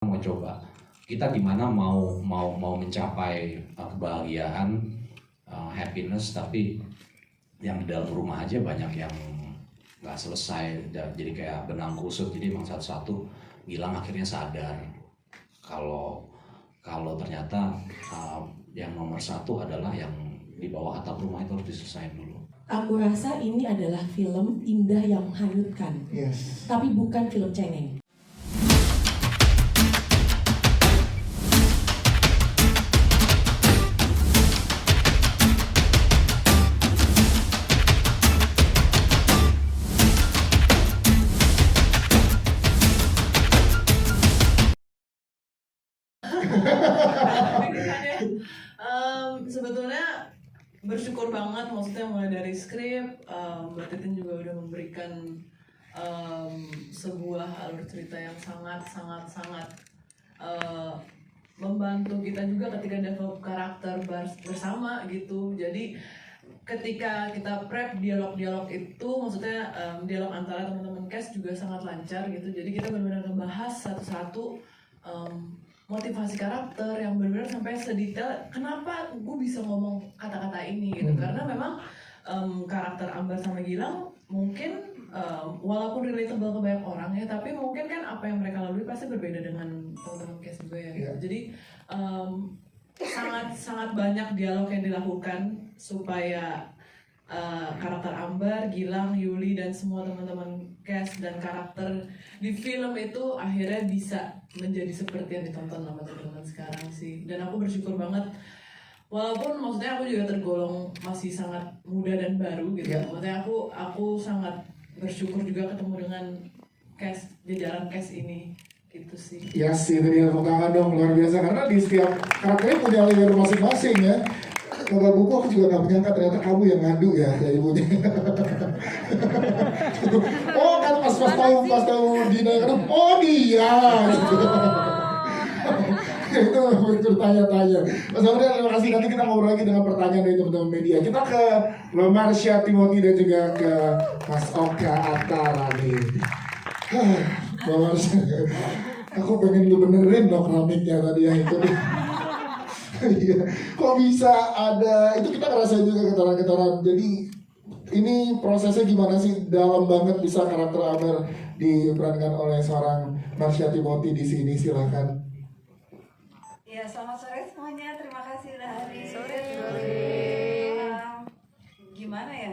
mau coba kita gimana mau mencapai kebahagiaan, happiness, tapi yang di dalam rumah aja banyak yang nggak selesai, jadi kayak benang kusut. Jadi emang satu-satu Gilang akhirnya sadar kalau ternyata yang nomor satu adalah yang di bawah atap rumah itu harus diselesaikan dulu. Aku rasa ini adalah film indah yang menghanyutkan, tapi bukan film cengeng. Sebetulnya bersyukur banget, maksudnya mulai dari skrip, Mbak Titin juga udah memberikan sebuah alur cerita yang sangat membantu kita juga ketika develop karakter bersama gitu. Jadi ketika kita prep dialog itu, maksudnya dialog antara teman-teman cast juga sangat lancar gitu. Jadi kita benar-benar ngebahas satu-satu motivasi karakter yang benar-benar sampai sedetail kenapa gue bisa ngomong kata-kata ini gitu. Karena memang karakter Ambar sama Gilang mungkin walaupun relatable ke banyak orang ya, tapi mungkin kan apa yang mereka lalui pasti berbeda dengan teman-teman cast juga ya gitu. Jadi sangat banyak dialog yang dilakukan supaya karakter Ambar, Gilang, Yuli, dan semua teman-teman cast dan karakter di film itu akhirnya bisa menjadi seperti yang ditonton sama teman-teman sekarang sih. Dan aku bersyukur banget, walaupun maksudnya aku juga tergolong masih sangat muda dan baru gitu. Maksudnya aku sangat bersyukur juga ketemu dengan cast, jajaran cast ini gitu sih. Yes, itu dia, tepuk tangan dong, luar biasa. Karena di setiap karakternya punya layer masing-masing ya. Kakak buku aku juga gak menyangka ternyata kamu yang ngadu ya dari ibunya. Oh kan pas tahu Dina kan, oh dia. Itu bertanya-tanya. Mas Audrey, terima kasih. Nanti kita ngobrol lagi dengan pertanyaan dari teman-teman media. Kita ke Mbak Marsha Timothy dan juga ke Mas Oka Antara nih. Mbak Marsha, aku pengen lu benerin dong keramiknya tadi yang itu nih. Iya, kok bisa ada, itu kita ngerasain juga getaran-getaran. Jadi ini prosesnya gimana sih? Dalam banget bisa karakter Ambar diperankan oleh seorang Marsha Timothy di sini, silakan. Ya, selamat sore semuanya. Terima kasih udah hadir. Sore. Gimana ya?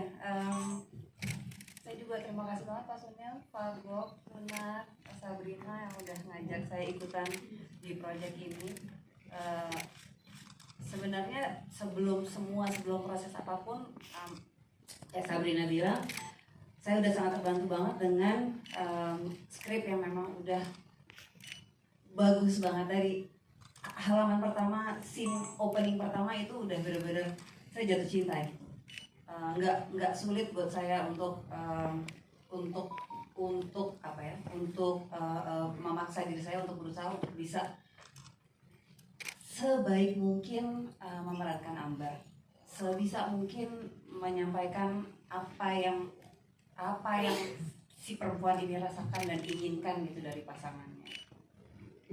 Saya juga terima kasih banget Pak Sunil, Pak Bob, Luna, Pak Sabrina yang udah ngajak saya ikutan di proyek ini. Sebenarnya sebelum proses apapun, Sabrina bilang, saya udah sangat terbantu banget dengan skrip yang memang udah bagus banget. Dari halaman pertama, scene opening pertama itu udah bener-bener saya jatuh cinta gitu. Nggak sulit buat saya untuk memaksa diri saya untuk berusaha untuk bisa sebaik mungkin memerankan Ambar, sebisa mungkin menyampaikan apa yang si perempuan ini rasakan dan inginkan gitu dari pasangannya.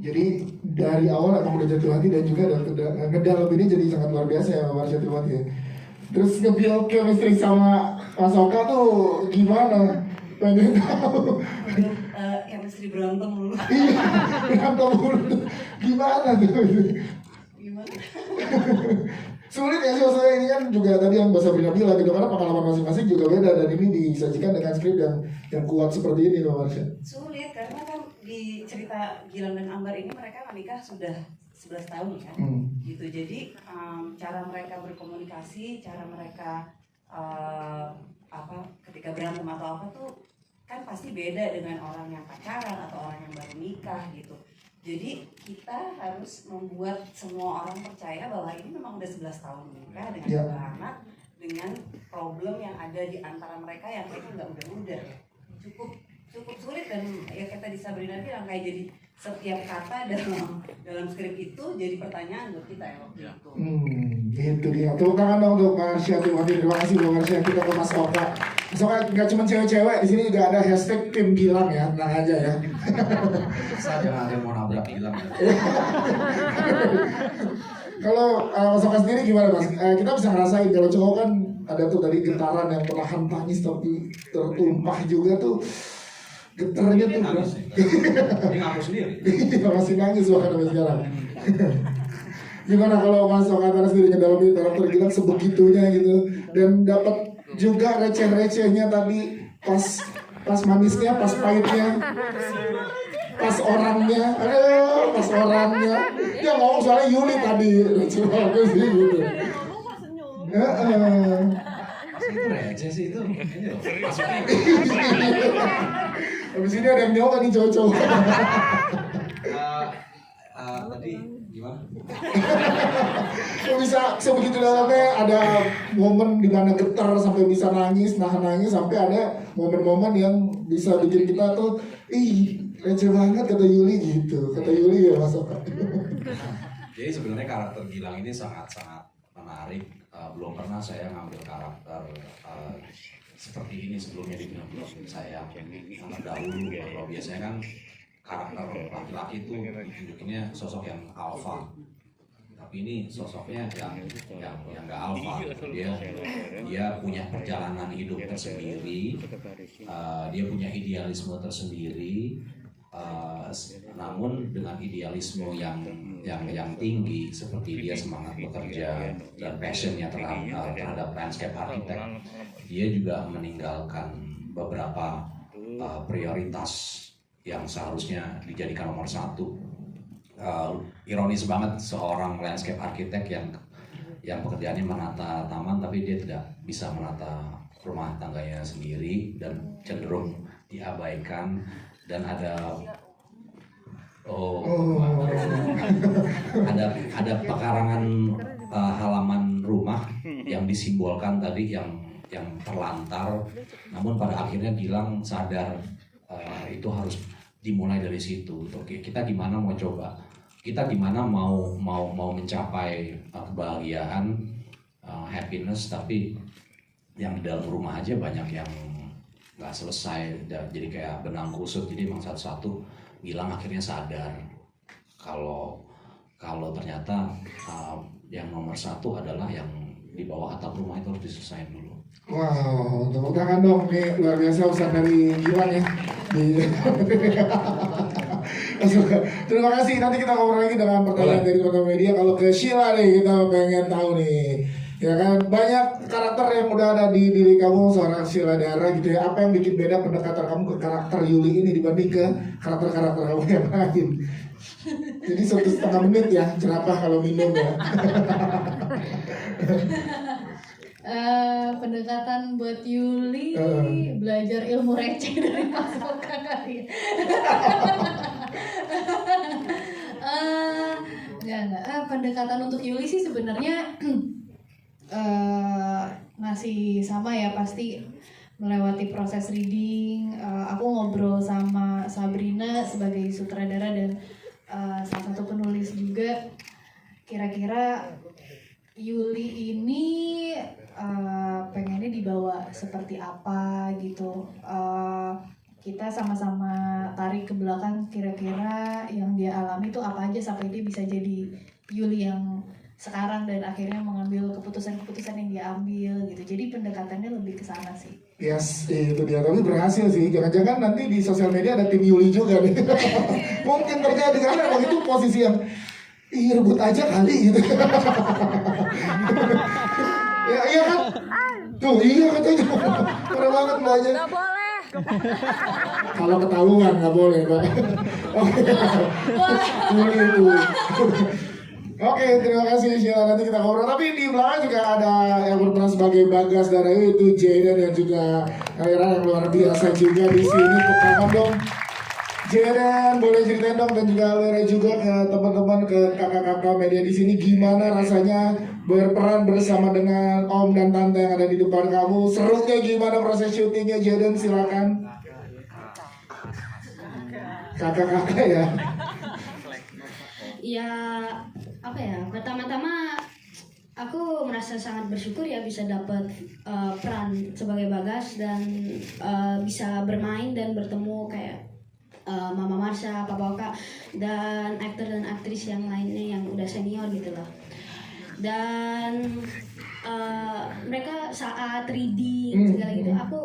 Jadi dari awal emang udah jatuh hati dan juga ngedalem ini jadi sangat luar biasa ya Mbak Marsha Timothy. Terus nge-build chemistry sama Mas Oka tuh gimana? Pengen tahu. Chemistry berantem dulu. Iya, berantem dulu. Gimana tuh? Sulit ya sih, saya ini kan juga tadi yang Mbak Sabrina bilang gitu, karena pengalaman masing-masing juga beda dan ini disajikan dengan skrip yang kuat seperti ini Mbak Marsha. Sulit karena kan di cerita Gilang dan Ambar ini mereka menikah sudah 11 tahun kan, gitu. Jadi cara mereka berkomunikasi, cara mereka ketika berantem atau apa tuh kan pasti beda dengan orang yang pacaran atau orang yang baru nikah gitu. Jadi kita harus membuat semua orang percaya bahwa ini memang udah 11 tahun menikah dengan dua anak, dengan problem yang ada di antara mereka yang itu nggak mudah-mudah ya. Cukup sulit, dan ya kayak tadi Sabrina bilang, kayak jadi setiap kata dalam skrip itu jadi pertanyaan buat kita ya waktu itu. Itu dia. Tepuk tangan dong untuk Marsha Timothy. Terima kasih Mbak Marsha. Kita ke Mas Oka. Soalnya nggak cuma cewek-cewek, di sini juga ada hashtag Kim Gilang ya, tenang aja ya. Saya jangan ada yang mau nabrak Gilang. Kalau Mas Oka sendiri gimana Mas? Kita bisa ngerasain kalau cowok kan ada tuh tadi getaran yang perlahan tangis tapi tertumpah juga tuh getarnya tuh. Ini ngaku sendiri. Iya masih nangis bahkan sampai sekarang. Gimana kalau Mas Oka sendiri ngedalamin karakter Gilang sebegitunya gitu dan dapat juga receh-recehnya tadi pas manisnya, pas pahitnya, pas orangnya, dia ngomong soalnya Yuli tadi, receh banget sih gitu. Itu receh sih itu. Ini loh, masuknya. Habis ini ada yang nyoba nih cowok-cowok. Tadi gimana? Kok bisa sebegitu dalamnya ada momen di mana getar sampai bisa nangis, nahan nangis, sampai ada momen-momen yang bisa bikin kita tuh, ih receh banget kata Yuli gitu, kata Yuli ya Mas Oka. Jadi sebenarnya karakter Gilang ini sangat-sangat menarik. Belum pernah saya ngambil karakter seperti ini sebelumnya di film-film saya sangat dahulu. Kalau biasanya kan karakter laki-laki itu ditunjukinnya sosok yang alpha, tapi ini sosoknya yang nggak alpha. Dia punya perjalanan hidup tersendiri, dia punya idealisme tersendiri, namun dengan idealisme yang tinggi, seperti dia semangat bekerja dan passionnya terhadap landscape architect, dia juga meninggalkan beberapa prioritas yang seharusnya dijadikan nomor satu. Ironis banget seorang landscape architect yang pekerjaannya menata taman, tapi dia tidak bisa menata rumah tangganya sendiri dan cenderung diabaikan. Dan ada pekarangan halaman rumah yang disimbolkan tadi yang terlantar, namun pada akhirnya Gilang sadar itu harus dimulai dari situ. Oke, kita gimana mau coba? Kita gimana mau mencapai kebahagiaan, happiness, tapi yang di dalam rumah aja banyak yang nggak selesai, jadi kayak benang kusut. Jadi emang satu-satu Gilang akhirnya sadar kalau ternyata yang nomor satu adalah yang di bawah atap rumah itu harus diselesaikan dulu. Wow, tepuk tangan dong, ini luar biasa usaha dari Gilang ya. Terima kasih, nanti kita ngobrol lagi dengan pertanyaan dari teman-teman media. Kalau ke Sheila nih, kita pengen tahu nih, ya kan banyak karakter yang udah ada di diri kamu seorang Sheila Dara gitu ya. Apa yang bikin beda pendekatan kamu ke karakter Yuli ini dibanding ke karakter-karakter kamu yang lain? Jadi 1,5 menit ya, jerapah kalau minum ya. Pendekatan buat Yuli belajar ilmu receh dari Mas Oka kali ya. Enggak. Pendekatan untuk Yuli sih sebenarnya masih sama ya, pasti melewati proses reading. Aku ngobrol sama Sabrina sebagai sutradara dan salah satu penulis juga. Kira-kira Yuli ini pengennya dibawa seperti apa gitu. Kita sama-sama tarik ke belakang, kira-kira yang dia alami itu apa aja sampai dia bisa jadi Yuli yang sekarang dan akhirnya mengambil keputusan-keputusan yang dia ambil gitu. Jadi pendekatannya lebih ke sana sih. Yes, itu dia. Tapi berhasil sih. Jangan-jangan nanti di sosial media ada tim Yuli juga nih. Mungkin terjadi karena begitu posisi yang rebut aja kali gitu. Ya, iya kan? Tuh, iya katanya. Parah banget lo aja. Gak boleh. Kalau ketahuan nggak boleh, Pak. Oke, terima kasih Sheila. Nanti kita ngobrol. Tapi di belakang juga ada yang berperan sebagai Bagas dan itu Jaden dan juga Kaira yang luar biasa juga di sini. Tangan dong. Jaden, boleh ceritain dong, dan juga Lera juga ke teman-teman, ke kakak-kakak media di sini, gimana rasanya berperan bersama dengan Om dan Tante yang ada di depan kamu? Serunya gimana proses syutingnya, Jaden? Silakan. Kakak-kakak ya. Ya apa ya, pertama-tama aku merasa sangat bersyukur ya bisa dapat peran sebagai Bagas dan bisa bermain dan bertemu kayak Mama Marsha, Papa Oka dan aktor dan aktris yang lainnya yang udah senior gitu loh. Dan mereka saat reading segala gitu aku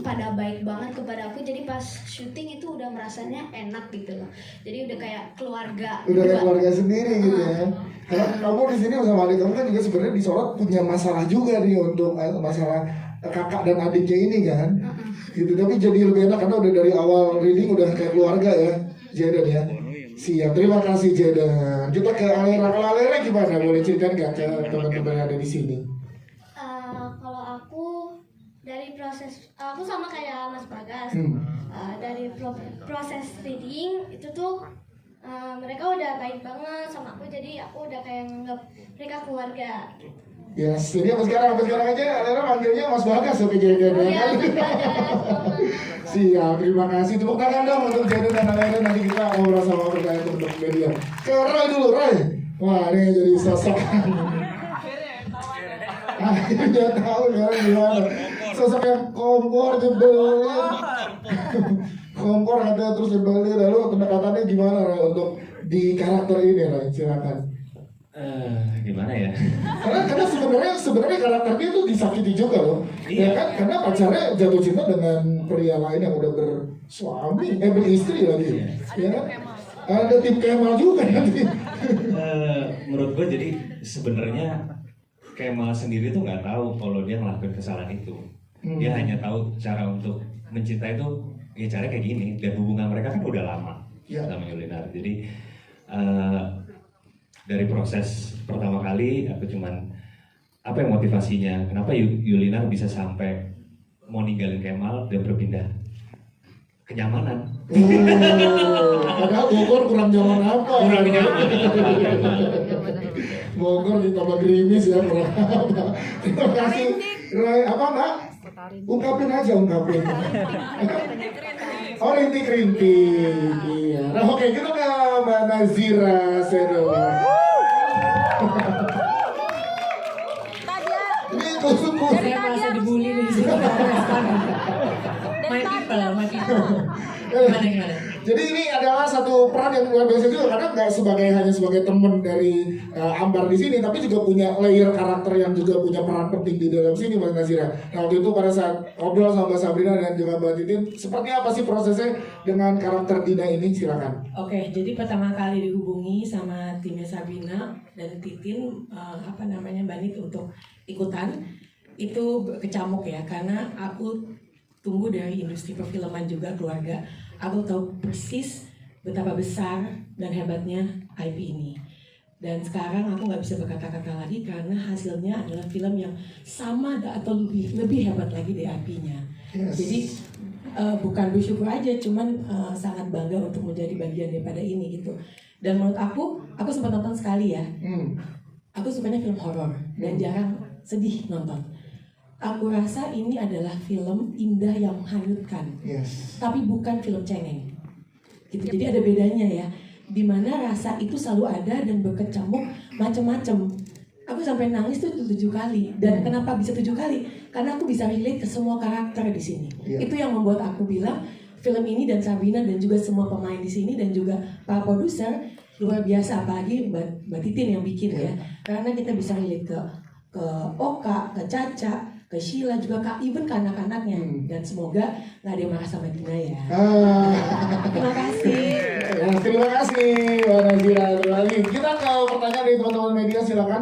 pada baik banget kepada aku, jadi pas syuting itu udah merasanya enak gitu loh, jadi udah kayak keluarga sendiri gitu ya. Karena kamu di sini sama adik kamu kan juga sebenarnya disorot punya masalah juga nih untuk masalah kakak dan adiknya ini kan gitu, tapi jadi lebih enak karena udah dari awal reading udah kayak keluarga ya Jaden ya. Siap, terima kasih Jaden. Kita ke Alera. Kalau Alera gimana? Boleh ceritakan nggak ke teman-teman yang ada di sini? Kalau aku dari proses, aku sama kayak Mas Bagas. Dari proses reading itu tuh mereka udah baik banget sama aku, jadi aku udah kayak nganggap mereka keluarga. Yes, jadi sampai sekarang aja Alera manggilnya Mas Bagas ya Jaden. Iya, Mas Bagas. Siap, terima kasih. Tepuk tangan dong untuk Jaden dan Alera. Nanti kita ngobrol sama pertanyaan teman-teman media. Ke Roy dulu, Roy. Wah, ini jadi sosok. Akhirnya tahu sekarang gimana. Sosok yang kompor, jebelin. Kompor ada terus jebelin. Lalu pendekatannya gimana Roy untuk di karakter ini Roy? Silakan. Gimana ya? Karena sebenarnya karakternya itu disakiti juga loh. Iya. Ya kan? Karena pacarnya jatuh cinta dengan pria lain yang udah bersuami, beristri lagi. Ya kan? Ada tim Kemal juga nanti. Menurut gue jadi sebenarnya Kemal sendiri tuh nggak tahu kalau dia ngelakuin kesalahan itu. Dia hanya tahu cara untuk mencintai itu ya cara kayak gini, dan hubungan mereka kan udah lama sama Yulinar. Jadi dari proses pertama kali aku cuman apa yang motivasinya, kenapa Yulinar bisa sampai mau ninggalin Kemal dan berpindah kenyamanan. Padahal Bogor kurang nyaman apa? Kurang nyaman. Bogor ditambah gerimis ya kurang apa? Terima kasih Roy. Apa Mbak? Ungkapin aja. Oh rintik. Iya. Nah oke, kita ke Mbak Nazira Seno. Ini kusuk. Saya merasa dibully di sini karena respon. My people. Gimana? Jadi ini adalah satu peran yang luar biasa juga karena nggak hanya sebagai teman dari Ambar di sini, tapi juga punya layer karakter yang juga punya peran penting di dalam sini Mbak Nazira. Nah waktu itu pada saat ngobrol sama Mbak Sabrina dan juga Mbak Titin, seperti apa sih prosesnya dengan karakter Dina ini? Silakan. Oke, jadi pertama kali dihubungi sama timnya Sabrina dan Titin, Mbak Nit untuk ikutan, itu kecamuk ya, karena aku tumbuh dari industri perfilman juga keluarga. Aku tahu persis betapa besar dan hebatnya IP ini. Dan sekarang aku nggak bisa berkata-kata lagi karena hasilnya adalah film yang sama atau lebih hebat lagi dari IP-nya. Yes. Jadi bukan bersyukur aja, cuman sangat bangga untuk menjadi bagian daripada ini gitu. Dan menurut aku sempat nonton sekali ya. Aku sukanya film horor dan jarang sedih nonton. Aku rasa ini adalah film indah yang menghanyutkan, tapi bukan film cengeng. Gitu. Jadi ada bedanya ya, dimana rasa itu selalu ada dan berkecamuk macam-macam. Aku sampai nangis tuh 7 kali. Dan kenapa bisa 7 kali? Karena aku bisa relate ke semua karakter di sini. Itu yang membuat aku bilang film ini dan Sabrina dan juga semua pemain di sini dan juga para produser luar biasa, apalagi Mbak Titin yang bikin ya. Karena kita bisa relate ke Oka, ke Caca, ke Sheila, juga even ke anak-anaknya. Dan semoga nggak ada yang marah sama Dina ya. Terima kasih. Terima kasih Mbak Nazira. Kita ke pertanyaan dari teman-teman media, silakan.